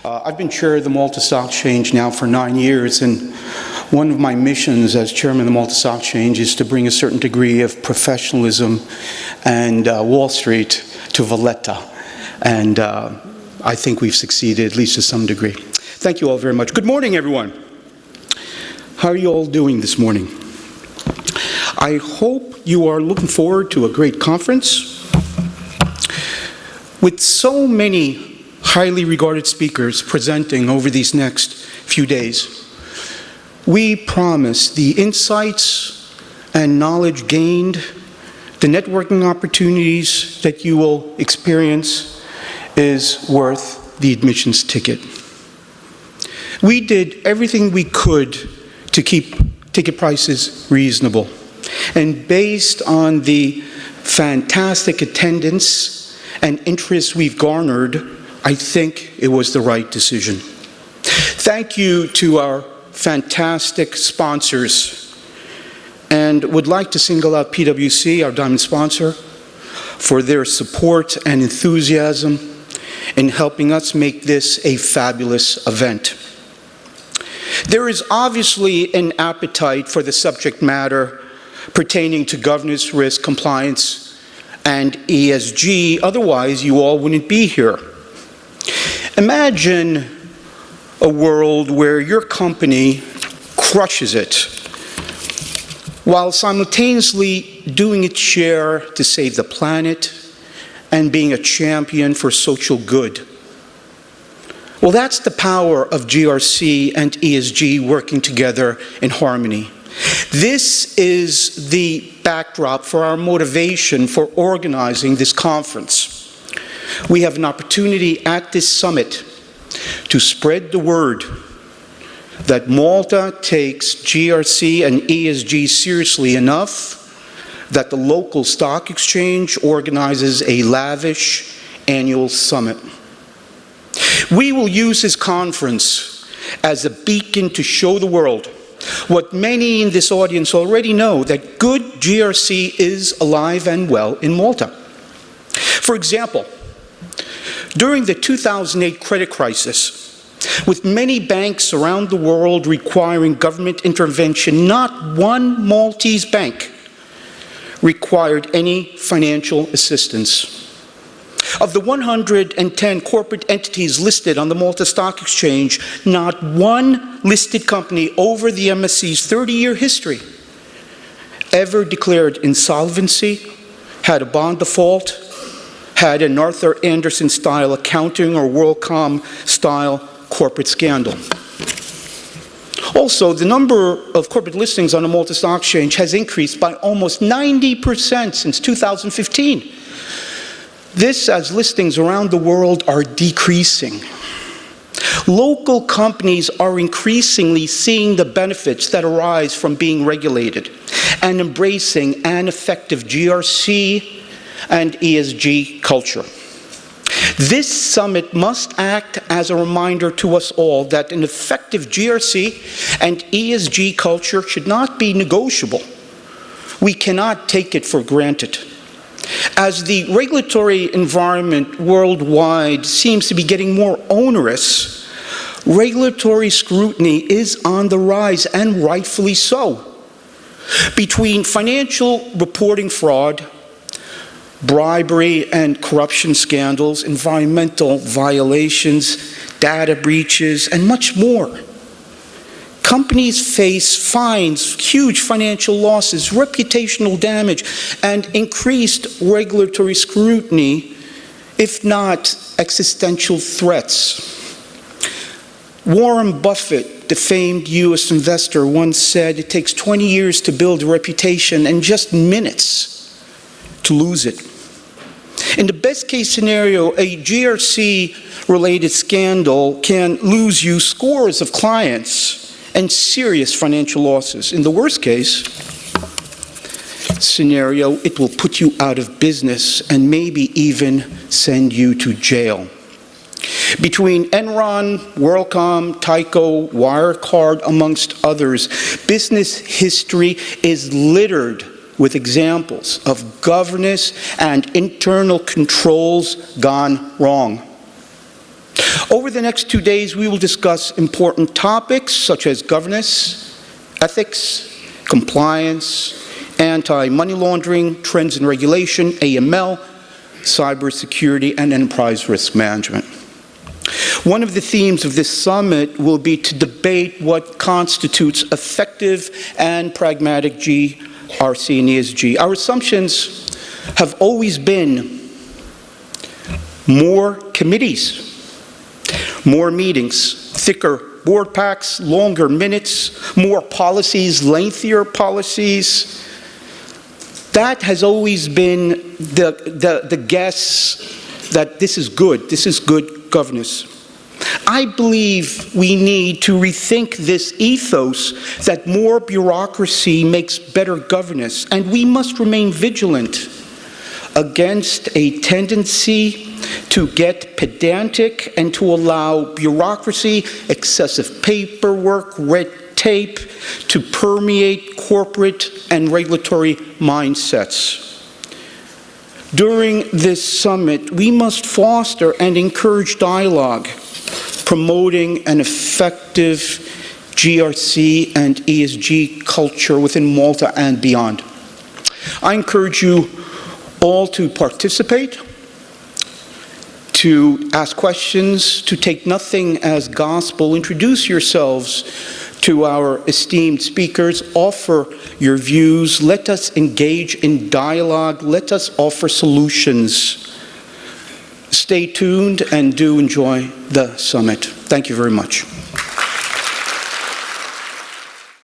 I've been chair of the Malta Stock Exchange now for 9 years, and one of my missions as chairman of the Malta Stock Exchange is to bring a certain degree of professionalism and Wall Street to Valletta. And I think we've succeeded, at least to some degree. Thank you all very much. Good morning, everyone. How are you all doing this morning? I hope you are looking forward to a great conference. With so many highly regarded speakers presenting over these next few days, we promise the insights and knowledge gained, the networking opportunities that you will experience is worth the admissions ticket. We did everything we could to keep ticket prices reasonable. And based on the fantastic attendance and interest we've garnered, I think it was the right decision. Thank you to our fantastic sponsors, and would like to single out PwC, our diamond sponsor, for their support and enthusiasm in helping us make this a fabulous event. There is obviously an appetite for the subject matter pertaining to governance, risk, compliance, and ESG, otherwise you all wouldn't be here. Imagine a world where your company crushes it while simultaneously doing its share to save the planet and being a champion for social good. Well, that's the power of GRC and ESG working together in harmony. This is the backdrop for our motivation for organizing this conference. We have an opportunity at this summit to spread the word that Malta takes GRC and ESG seriously enough that the local stock exchange organizes a lavish annual summit. We will use this conference as a beacon to show the world what many in this audience already know, that good GRC is alive and well in Malta. For example, during the 2008 credit crisis, with many banks around the world requiring government intervention, not one Maltese bank required any financial assistance. Of the 110 corporate entities listed on the Malta Stock Exchange, not one listed company over the MSE's 30-year history ever declared insolvency, had a bond default, had an Arthur Andersen-style accounting or WorldCom-style corporate scandal. Also, the number of corporate listings on the Malta Stock Exchange has increased by almost 90% since 2015. This as listings around the world are decreasing. Local companies are increasingly seeing the benefits that arise from being regulated and embracing an effective GRC and ESG culture. This summit must act as a reminder to us all that an effective GRC and ESG culture should not be negotiable. We cannot take it for granted. As the regulatory environment worldwide seems to be getting more onerous, regulatory scrutiny is on the rise, and rightfully so. Between financial reporting fraud, bribery and corruption scandals, environmental violations, data breaches, and much more, companies face fines, huge financial losses, reputational damage, and increased regulatory scrutiny, if not existential threats. Warren Buffett, the famed U.S. investor, once said it takes 20 years to build a reputation and just minutes to lose it. In the best case scenario, a GRC-related scandal can lose you scores of clients and serious financial losses. In the worst case scenario, it will put you out of business and maybe even send you to jail. Between Enron, WorldCom, Tyco, Wirecard, amongst others, business history is littered with examples of governance and internal controls gone wrong. Over the next 2 days, we will discuss important topics such as governance, ethics, compliance, anti-money laundering, trends in regulation, AML, cybersecurity, and enterprise risk management. One of the themes of this summit will be to debate what constitutes effective and pragmatic GRC and ESG. Our assumptions have always been more committees, more meetings, thicker board packs, longer minutes, more policies, lengthier policies. That has always been the guess that this is good governance. I believe we need to rethink this ethos that more bureaucracy makes better governance, and we must remain vigilant against a tendency to get pedantic and to allow bureaucracy, excessive paperwork, red tape to permeate corporate and regulatory mindsets. During this summit, we must foster and encourage dialogue, promoting an effective GRC and ESG culture within Malta and beyond. I encourage you all to participate, to ask questions, to take nothing as gospel. Introduce yourselves to our esteemed speakers. Offer your views. Let us engage in dialogue. Let us offer solutions. Stay tuned and do enjoy the summit. Thank you very much.